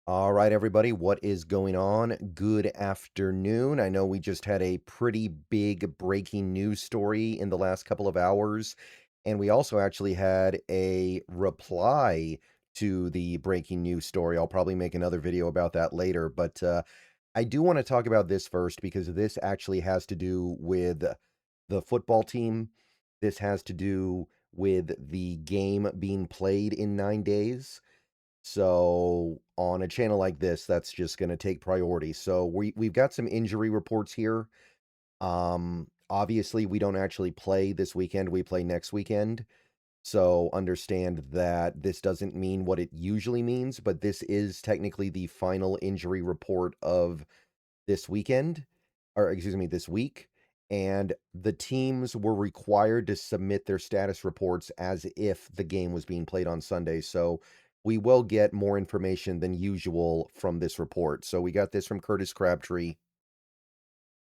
All right, everybody, what is going on? Good afternoon. I know we just had a pretty big breaking news story in the last couple of hours, and we also actually had a reply to the breaking news story. I'll probably make another video about that later, but I do want to talk about this first because this actually has to do with the football team. This has to do with the game being played in 9 days. So on a channel like this, that's just going to take priority. So we've got some injury reports here. Obviously, we don't actually play this weekend. We play next weekend. So understand that this doesn't mean what it usually means, but this is technically the final injury report of this weekend, or excuse me, this week. And the teams were required to submit their status reports as if the game was being played on Sunday. So we will get more information than usual from this report. So we got this from Curtis Crabtree.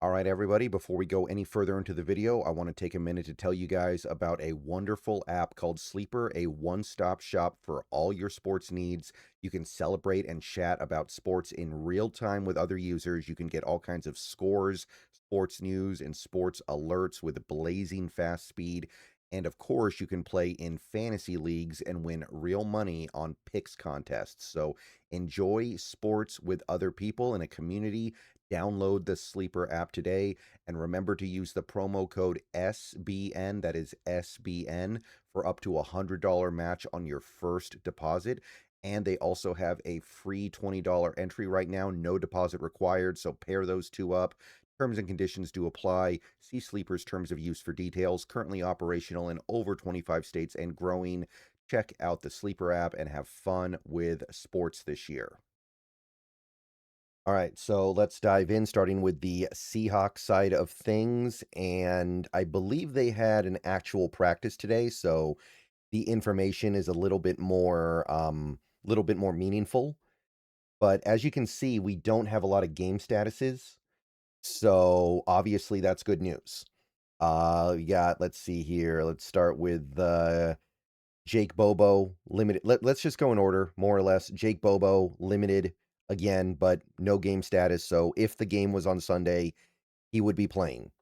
All right, everybody, before we go any further into the video, I want to take a minute to tell you guys about a wonderful app called Sleeper, a one-stop shop for all your sports needs. You can celebrate and chat about sports in real time with other users. You can get all kinds of scores, sports news, and sports alerts with blazing fast speed. And of course, you can play in fantasy leagues and win real money on picks contests. So enjoy sports with other people in a community. Download the Sleeper app today and remember to use the promo code SBN, that is SBN, for up to $100 match on your first deposit. And they also have a free $20 entry right now, no deposit required. So pair those two up. Terms and conditions do apply. See Sleeper's terms of use for details. Currently operational in over 25 states and growing. Check out the Sleeper app and have fun with sports this year. All right, so let's dive in, starting with the Seahawks side of things. And I believe they had an actual practice today, so the information is a little bit more meaningful. But as you can see, we don't have a lot of game statuses, so obviously that's good news. We got, let's see here. Let's start with Jake Bobo, limited. Let's just go in order, more or less. Jake Bobo, limited again, but no game status. So if the game was on Sunday, he would be playing.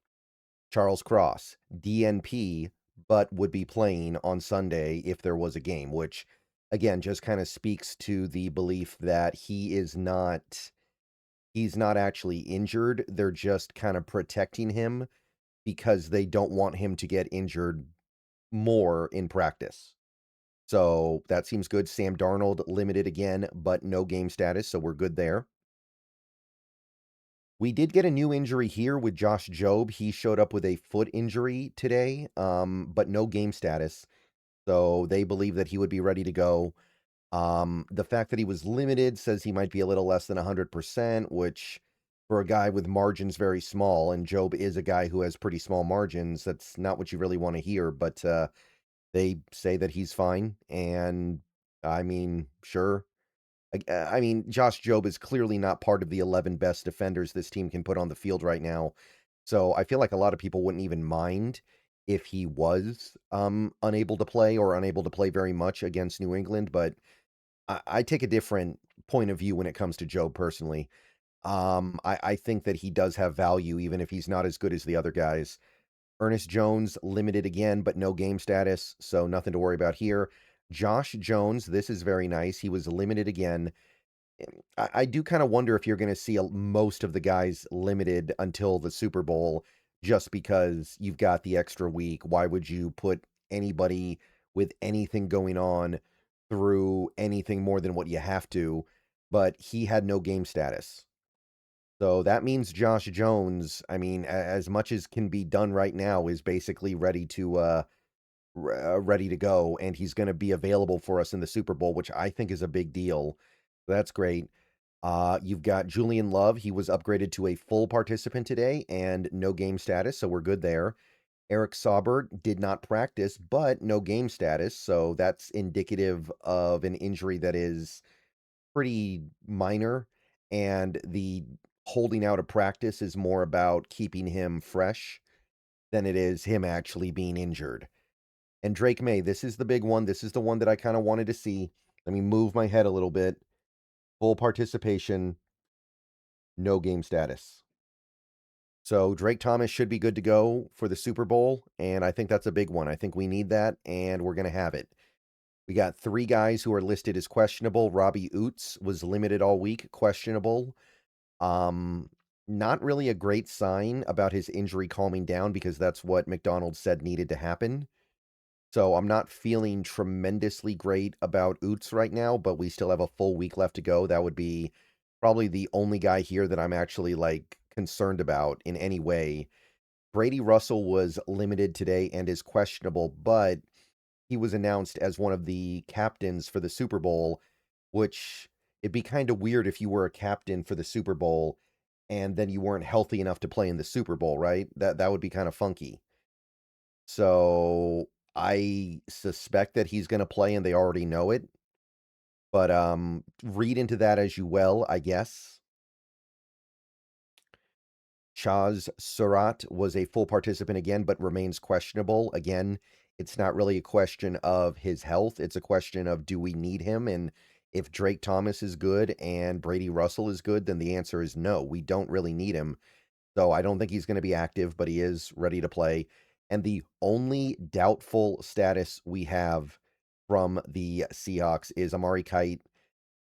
Charles Cross, DNP, but would be playing on Sunday if there was a game, which again just kind of speaks to the belief that he's not actually injured. They're just kind of protecting him because they don't want him to get injured more in practice. So that seems good. Sam Darnold limited again, but no game status, so we're good there. We did get a new injury here with Josh Jobe. He showed up with a foot injury today, but no game status. So they believe that he would be ready to go. The fact that he was limited says he might be a little less than 100%, which for a guy with margins very small, and Jobe is a guy who has pretty small margins, that's not what you really want to hear, but they say that he's fine, and I mean, sure. I mean, Josh Jobe is clearly not part of the 11 best defenders this team can put on the field right now. So I feel like a lot of people wouldn't even mind if he was unable to play or unable to play very much against New England. But I take a different point of view when it comes to Jobe personally. I think that he does have value, even if he's not as good as the other guys. Ernest Jones limited again, but no game status, so nothing to worry about here. Josh Jones, this is very nice. He was limited again. I do kind of wonder if you're going to see most of the guys limited until the Super Bowl just because you've got the extra week. Why would you put anybody with anything going on through anything more than what you have to? But he had no game status. So that means Josh Jones, I mean, as much as can be done right now, is basically ready to go, and he's going to be available for us in the Super Bowl, which I think is a big deal. That's great. You've got Julian Love. He was upgraded to a full participant today and no game status, so we're good there. Eric Saubert did not practice, but no game status, so that's indicative of an injury that is pretty minor, and the holding out of practice is more about keeping him fresh than it is him actually being injured. And Drake May, this is the big one. This is the one that I kind of wanted to see. Let me move my head a little bit. full participation, no game status. So Drake Thomas should be good to go for the Super Bowl, and I think that's a big one. I think we need that, and we're going to have it. We got 3 guys who are listed as questionable. Robbie Oots was limited all week, questionable. Um, Not really a great sign about his injury calming down because that's what McDonald said needed to happen. So I'm not feeling tremendously great about Oots right now, but we still have a full week left to go. That would be probably the only guy here that I'm actually like concerned about in any way. Brady Russell was limited today and is questionable, but he was announced as one of the captains for the Super Bowl, which it'd be kind of weird if you were a captain for the Super Bowl and then you weren't healthy enough to play in the Super Bowl, right? That would be kind of funky. So I suspect that he's going to play and they already know it. But read into that as you will, I guess. Chaz Surratt was a full participant again, but remains questionable. Again, it's not really a question of his health. It's a question of do we need him? And if Drake Thomas is good and Brady Russell is good, then the answer is no. We don't really need him. So I don't think he's going to be active, but he is ready to play. And the only doubtful status we have from the Seahawks is Amari Kite,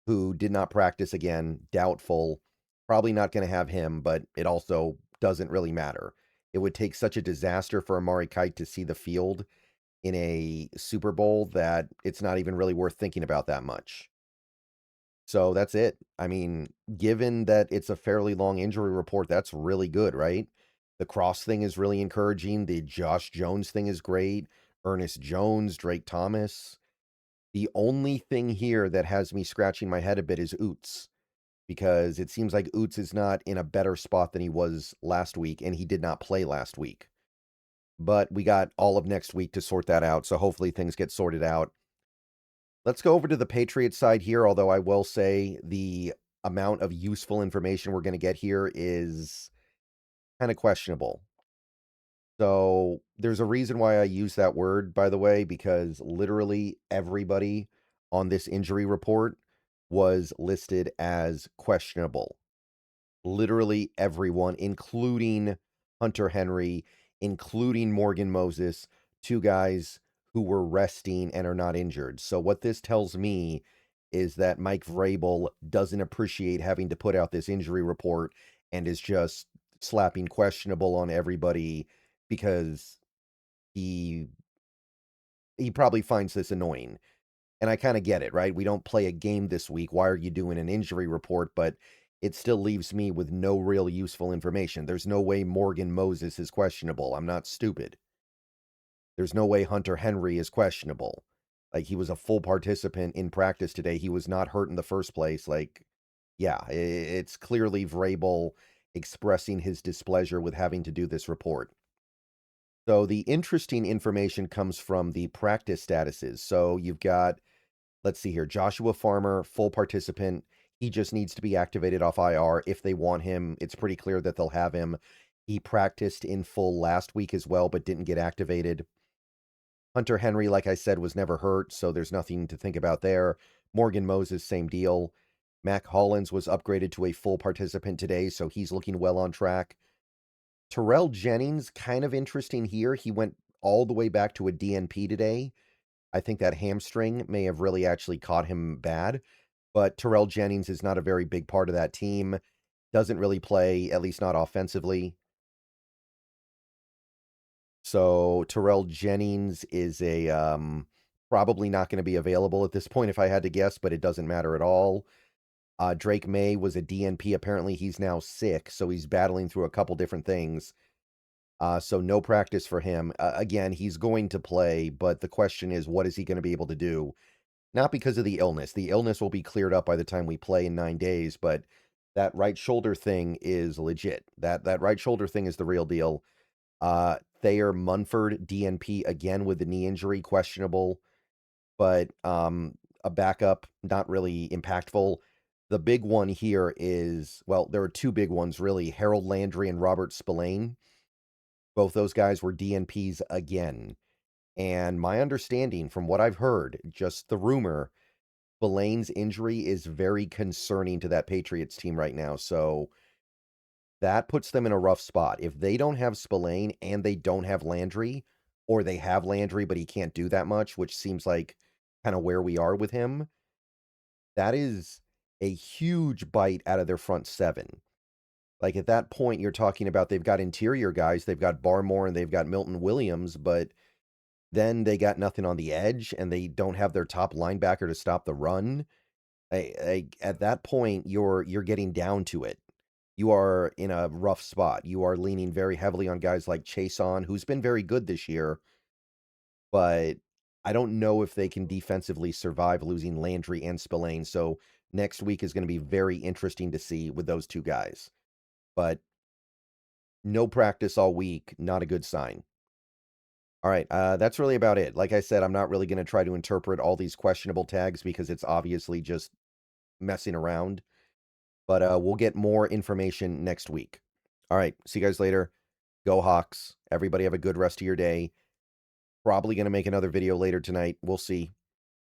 who did not practice again, doubtful. Probably not going to have him, but it also doesn't really matter. It would take such a disaster for Amari Kite to see the field in a Super Bowl that it's not even really worth thinking about that much. So that's it. I mean, given that it's a fairly long injury report, that's really good, right? The Cross thing is really encouraging. The Josh Jones thing is great. Ernest Jones, Drake Thomas. The only thing here that has me scratching my head a bit is Oots, because it seems like Oots is not in a better spot than he was last week, and he did not play last week. But we got all of next week to sort that out, so hopefully things get sorted out. Let's go over to the Patriots side here, although I will say the amount of useful information we're going to get here is kind of questionable. So there's a reason why I use that word, by the way, because literally everybody on this injury report was listed as questionable. Literally everyone, including Hunter Henry, including Morgan Moses, 2 guys who were resting and are not injured. So what this tells me is that Mike Vrabel doesn't appreciate having to put out this injury report and is just slapping questionable on everybody because he he probably finds this annoying. And I kind of get it, right? We don't play a game this week. Why are you doing an injury report? But it still leaves me with no real useful information. There's no way Morgan Moses is questionable. I'm not stupid. There's no way Hunter Henry is questionable. Like, he was a full participant in practice today. He was not hurt in the first place. Like, yeah, it's clearly Vrabel expressing his displeasure with having to do this report. So the interesting information comes from the practice statuses. So you've got, let's see here, Joshua Farmer, full participant. He just needs to be activated off IR if they want him. It's pretty clear that they'll have him. He practiced in full last week as well, but didn't get activated. Hunter Henry, like I said, was never hurt, so there's nothing to think about there. Morgan Moses, same deal. Mac Hollins was upgraded to a full participant today, so he's looking well on track. Terrell Jennings, kind of interesting here. He went all the way back to a DNP today. I think that hamstring may have really actually caught him bad, but Terrell Jennings is not a very big part of that team. Doesn't really play, at least not offensively. So Terrell Jennings is a probably not going to be available at this point if I had to guess, but it doesn't matter at all. Drake May was a DNP. Apparently he's now sick, so he's battling through a couple different things. So no practice for him. Again, he's going to play, but the question is, what is he going to be able to do? Not because of the illness. The illness will be cleared up by the time we play in 9 days, but that right shoulder thing is legit. That right shoulder thing is the real deal. Thayer Munford, DNP, again with the knee injury, questionable, but a backup, not really impactful. The big one here is, well, there are 2 big ones, really. Harold Landry and Robert Spillane. Both those guys were DNPs again. And my understanding from what I've heard, just the rumor, Spillane's injury is very concerning to that Patriots team right now, so that puts them in a rough spot. If they don't have Spillane and they don't have Landry, or they have Landry, but he can't do that much, which seems like kind of where we are with him, that is a huge bite out of their front seven. Like, at that point, you're talking about they've got interior guys, they've got Barmore and they've got Milton Williams, but then they got nothing on the edge, and they don't have their top linebacker to stop the run. At that point, you're getting down to it. You are in a rough spot. You are leaning very heavily on guys like Chason, who's been very good this year, but I don't know if they can defensively survive losing Landry and Spillane. So next week is going to be very interesting to see with those two guys. But no practice all week, not a good sign. All right, that's really about it. Like I said, I'm not really going to try to interpret all these questionable tags because it's obviously just messing around. But we'll get more information next week. All right, see you guys later. Go Hawks. Everybody have a good rest of your day. Probably going to make another video later tonight. We'll see.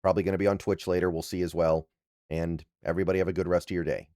Probably going to be on Twitch later. We'll see as well. And everybody have a good rest of your day.